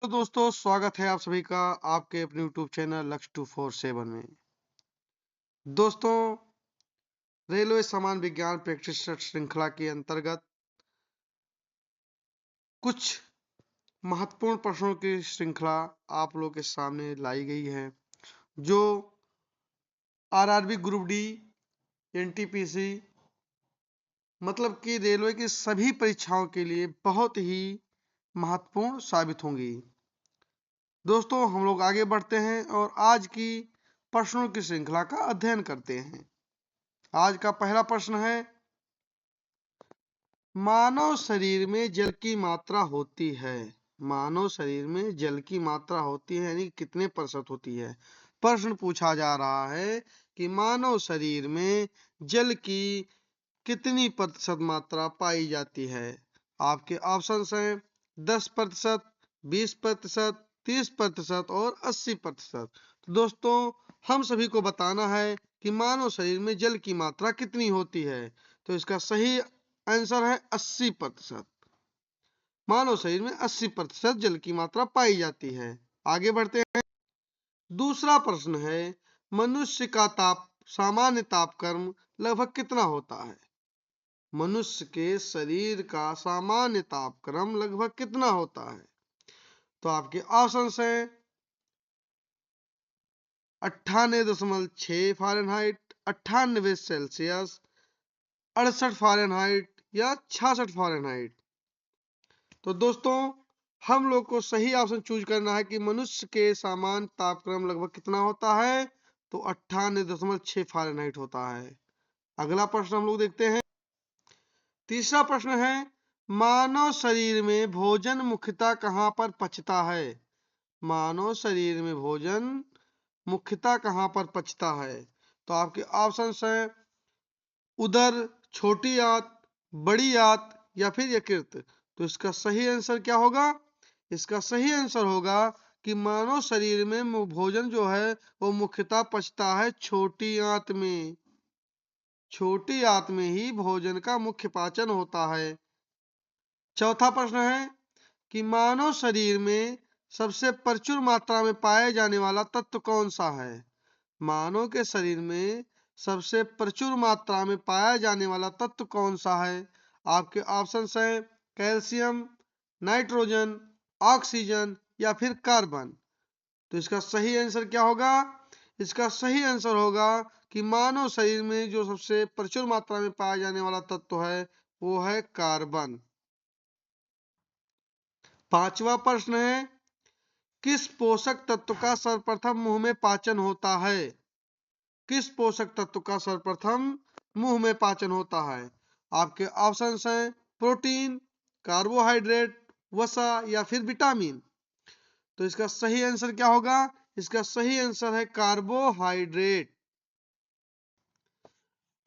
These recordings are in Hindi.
तो दोस्तों स्वागत है आप सभी का आपके अपने यूट्यूब चैनल लक्ष्य 247 में। दोस्तों रेलवे सामान विज्ञान प्रैक्टिस श्रृंखला के अंतर्गत कुछ महत्वपूर्ण प्रश्नों की श्रृंखला आप लोगों के सामने लाई गई है, जो आरआरबी ग्रुप डी, एनटीपीसी मतलब कि रेलवे की सभी परीक्षाओं के लिए बहुत ही महत्वपूर्ण साबित होंगी। दोस्तों हम लोग आगे बढ़ते हैं और आज की प्रश्नों की श्रृंखला का अध्ययन करते हैं। आज का पहला प्रश्न है, मानव शरीर में जल की मात्रा होती है। मानव शरीर में जल की मात्रा होती है यानी कितने प्रतिशत होती है। प्रश्न पूछा जा रहा है कि मानव शरीर में जल की कितनी प्रतिशत मात्रा पाई जाती है। आपके ऑप्शंस हैं 10%, 20%, 30% और 80%। तो दोस्तों हम सभी को बताना है कि मानव शरीर में जल की मात्रा कितनी होती है। तो इसका सही आंसर है 80%। मानव शरीर में 80% जल की मात्रा पाई जाती है। आगे बढ़ते हैं। दूसरा प्रश्न है, मनुष्य का सामान्य तापक्रम लगभग कितना होता है। मनुष्य के शरीर का सामान्य तापक्रम लगभग कितना होता है। तो आपके ऑप्शंस हैं 98.6 फ़ारेनहाइट, 98 सेल्सियस, 68 फ़ारेनहाइट या 66 फ़ारेनहाइट। तो दोस्तों हम लोग को सही ऑप्शन चूज करना है कि मनुष्य के सामान्य तापक्रम लगभग कितना होता है। तो 98.6 फ़ारेनहाइट होता है। अगला प्रश्न हम लोग देखते हैं। तीसरा प्रश्न है, मानव शरीर में भोजन मुख्यतः कहाँ पर पचता है। मानव शरीर में भोजन मुख्यतः कहाँ पर पचता है। तो आपके ऑप्शंस हैं उदर, छोटी आंत, बड़ी आंत या फिर यकृत। तो इसका सही आंसर क्या होगा। इसका सही आंसर होगा कि मानव शरीर में भोजन जो है वो मुख्यतः पचता है छोटी आंत में। छोटी आंत में ही भोजन का मुख्य पाचन होता है। चौथा प्रश्न है कि मानव शरीर में सबसे प्रचुर मात्रा में पाए जाने वाला तत्व कौन सा है। मानव के शरीर में सबसे प्रचुर मात्रा में पाया जाने वाला तत्व कौन सा है। आपके ऑप्शंस हैं कैल्शियम, नाइट्रोजन, ऑक्सीजन या फिर कार्बन। तो इसका सही आंसर क्या होगा। इसका सही आंसर होगा कि मानव शरीर में जो सबसे प्रचुर मात्रा में पाया जाने वाला तत्व है वो है कार्बन। पांचवा प्रश्न है, किस पोषक तत्व का सर्वप्रथम मुंह में पाचन होता है। किस पोषक तत्व का सर्वप्रथम मुंह में पाचन होता है। आपके ऑप्शंस हैं प्रोटीन, कार्बोहाइड्रेट, वसा या फिर विटामिन। तो इसका सही आंसर क्या होगा। इसका सही आंसर है कार्बोहाइड्रेट।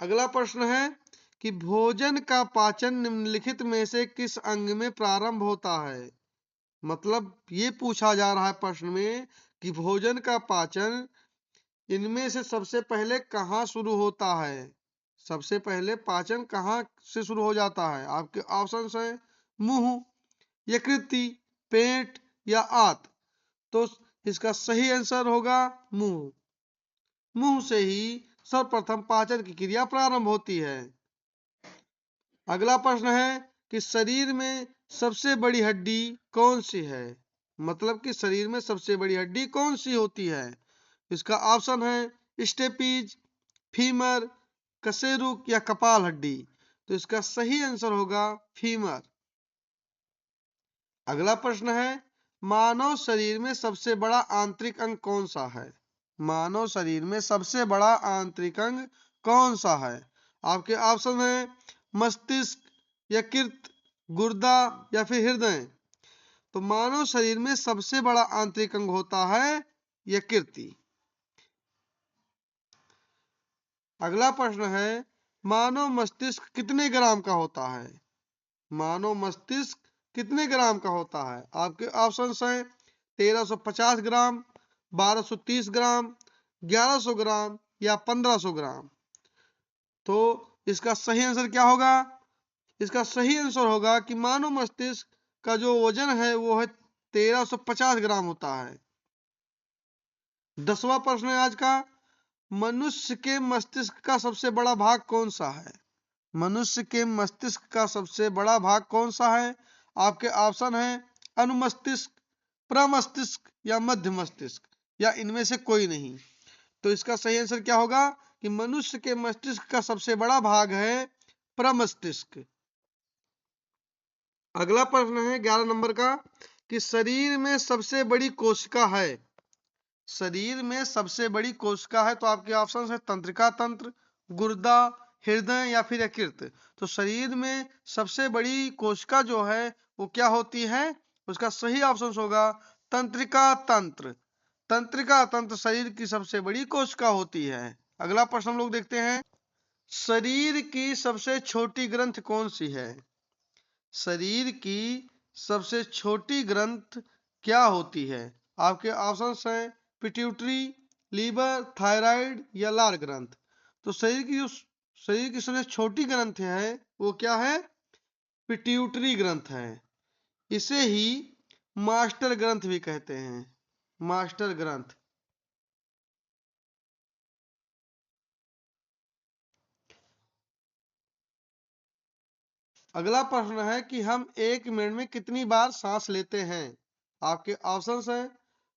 अगला प्रश्न है कि भोजन का पाचन निम्नलिखित में से किस अंग में प्रारंभ होता है। मतलब ये पूछा जा रहा है प्रश्न में कि भोजन का पाचन इनमें से सबसे पहले कहाँ शुरू होता है। सबसे पहले पाचन कहाँ से शुरू हो जाता है। आपके ऑप्शंस हैं मुंह, यकृति, पेट या आंत। तो इसका सही आंसर होगा मुंह। मुंह से ही सर्वप्रथम पाचन की क्रिया प्रारंभ होती है। अगला प्रश्न है कि शरीर में सबसे बड़ी हड्डी कौन सी है। मतलब कि शरीर में सबसे बड़ी हड्डी कौन सी होती है। इसका ऑप्शन है स्टेपीज, फीमर, कशेरुक या कपाल हड्डी। तो इसका सही आंसर होगा फीमर। अगला प्रश्न है, मानव शरीर में सबसे बड़ा आंतरिक अंग कौन सा है। मानव शरीर में सबसे बड़ा आंतरिक अंग कौन सा है। आपके ऑप्शन है मस्तिष्क, यकृत, गुर्दा या फिर हृदय। तो मानव शरीर में सबसे बड़ा आंतरिक अंग होता है यकृति। अगला प्रश्न है, मानव मस्तिष्क कितने ग्राम का होता है। मानव मस्तिष्क कितने ग्राम का होता है। आपके ऑप्शंस हैं 1350 ग्राम, 1230 ग्राम, 1100 ग्राम या 1500 ग्राम। तो इसका सही आंसर क्या होगा। इसका सही आंसर होगा कि मानव मस्तिष्क का जो वजन है वो है 1350 ग्राम होता है। 10वां प्रश्न है आज का, मनुष्य के मस्तिष्क का सबसे बड़ा भाग कौन सा है? मनुष्य के मस्तिष्क का सबसे बड़ा भाग कौन सा है? आपके ऑप्शन है अनुमस्तिष्क, प्रमस्तिष्क या मध्य मस्तिष्क या इनमें से कोई नहीं। तो इसका सही आंसर क्या होगा कि मनुष्य के मस्तिष्क का सबसे बड़ा भाग है प्रमस्तिष्क। अगला प्रश्न है 11 नंबर का कि शरीर में सबसे बड़ी कोशिका है। शरीर में सबसे बड़ी कोशिका है तो आपके ऑप्शन है तंत्रिका तंत्र, गुर्दा, हृदय या फिर यकृत। तो शरीर में सबसे बड़ी कोशिका जो है वो क्या होती है? उसका सही ऑप्शन होगा तंत्रिका तंत्र। तंत्रिका तंत्र शरीर की सबसे बड़ी कोशिका होती है। अगला प्रश्न हम लोग देखते हैं, शरीर की सबसे छोटी ग्रंथ कौन सी है? शरीर की सबसे छोटी ग्रंथ क्या होती है? आपके ऑप्शंस हैं पिट्यूटरी, लीवर, थायराइड या लार ग्रंथ। तो शरीर की सबसे छोटी ग्रंथ है वो क्या है? पिट्यूटरी ग्रंथ है। इसे ही मास्टर ग्रंथ भी कहते हैं, मास्टर ग्रंथ। अगला प्रश्न है कि हम 1 मिनट में कितनी बार सांस लेते हैं? आपके ऑप्शंस हैं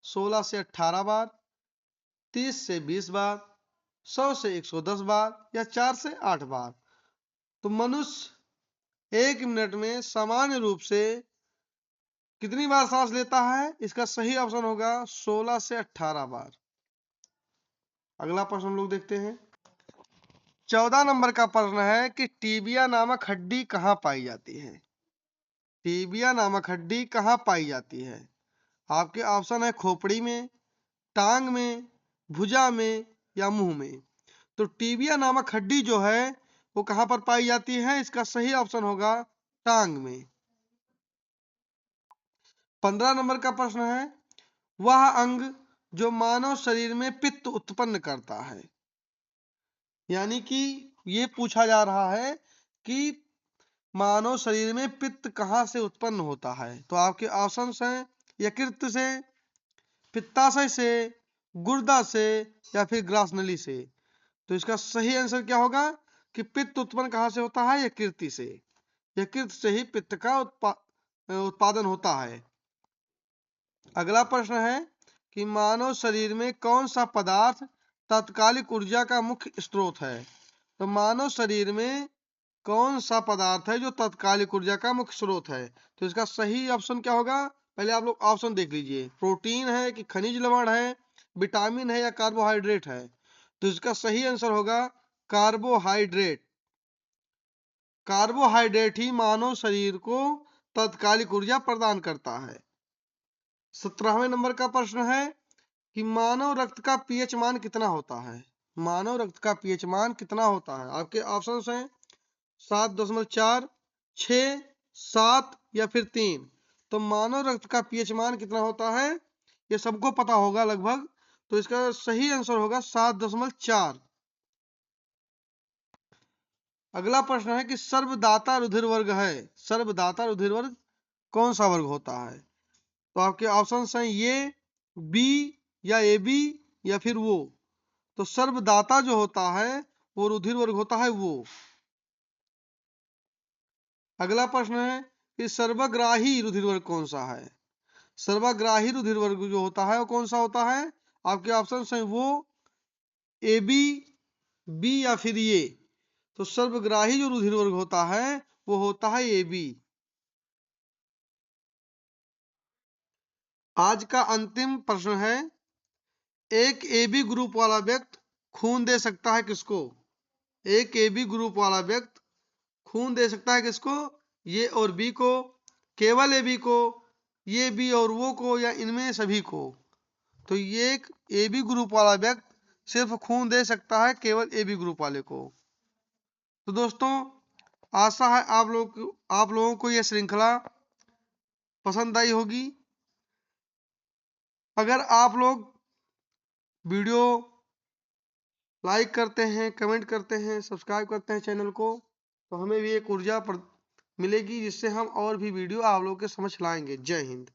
16 से 18 बार, 30 से 20 बार, 100 से 110 बार या 4 से 8 बार। तो मनुष्य 1 मिनट में सामान्य रूप से कितनी बार सांस लेता है? इसका सही ऑप्शन होगा 16 से 18 बार। अगला प्रश्न हम लोग देखते हैं, 14 नंबर का प्रश्न है कि टीबिया नामक हड्डी कहाँ पाई जाती है? टीबिया नामक हड्डी कहाँ पाई जाती है? आपके ऑप्शन है खोपड़ी में, टांग में, भुजा में या मुंह में। तो टीबिया नामक हड्डी जो है वो कहां पर पाई जाती है? इसका सही ऑप्शन होगा टांग में। 15 नंबर का प्रश्न है, वह अंग जो मानव शरीर में पित्त उत्पन्न करता है। यानी कि ये पूछा जा रहा है कि मानव शरीर में पित्त कहां से उत्पन्न होता है। तो आपके ऑप्शंस हैं यकृत से, पित्ताशय से, गुर्दा से या फिर ग्रासनली से। तो इसका सही आंसर क्या होगा कि पित्त उत्पन्न कहां से होता है? यकृत से। यकृत से ही पित्त का उत्पादन होता है। अगला प्रश्न है कि मानव शरीर में कौन सा पदार्थ तात्कालिक ऊर्जा का मुख्य स्रोत है? तो मानव शरीर में कौन सा पदार्थ है जो तात्कालिक ऊर्जा का मुख्य स्रोत है? तो इसका सही ऑप्शन क्या होगा? पहले आप लोग ऑप्शन देख लीजिए, प्रोटीन है कि खनिज लवण है, विटामिन है या कार्बोहाइड्रेट है। तो इसका सही आंसर होगा कार्बोहाइड्रेट। कार्बोहाइड्रेट ही मानव शरीर को तात्कालिक ऊर्जा प्रदान करता है। 17वें नंबर का प्रश्न है कि मानव रक्त का पीएच मान कितना होता है? मानव रक्त का पीएच मान कितना होता है? आपके ऑप्शंस हैं 7.4, 6, 7 या फिर 3। तो मानव रक्त का पीएच मान कितना होता है ये सबको पता होगा लगभग। तो इसका सही आंसर होगा 7.4। अगला प्रश्न है कि सर्वदाता रुधिर वर्ग है। सर्वदाता रुधिर वर्ग कौन सा वर्ग होता है? तो आपके ऑप्शन हैं ये, बी या ए बी या फिर वो। तो सर्वदाता जो होता है वो रुधिर वर्ग होता है वो। अगला प्रश्न है कि सर्वग्राही रुधिर वर्ग कौन सा है? सर्वग्राही रुधिर वर्ग जो होता है वो कौन सा होता है? आपके ऑप्शन हैं वो, ए बी, बी या फिर ये। तो सर्वग्राही जो रुधिर वर्ग होता है वो होता है ए बी। आज का अंतिम प्रश्न है, एक ए बी ग्रुप वाला व्यक्ति खून दे सकता है किसको? एक ए बी ग्रुप वाला व्यक्ति खून दे सकता है किसको? ये और बी को, केवल ए बी को, ये बी और वो को या इनमें सभी को। तो ये एक ए बी ग्रुप वाला व्यक्ति सिर्फ खून दे सकता है केवल ए बी ग्रुप वाले को। तो दोस्तों आशा है आप लोगों को यह श्रृंखला पसंद आई होगी। अगर आप लोग वीडियो लाइक करते हैं, कमेंट करते हैं, सब्सक्राइब करते हैं चैनल को, तो हमें भी एक ऊर्जा मिलेगी जिससे हम और भी वीडियो आप लोगों के समझ लाएंगे। जय हिंद।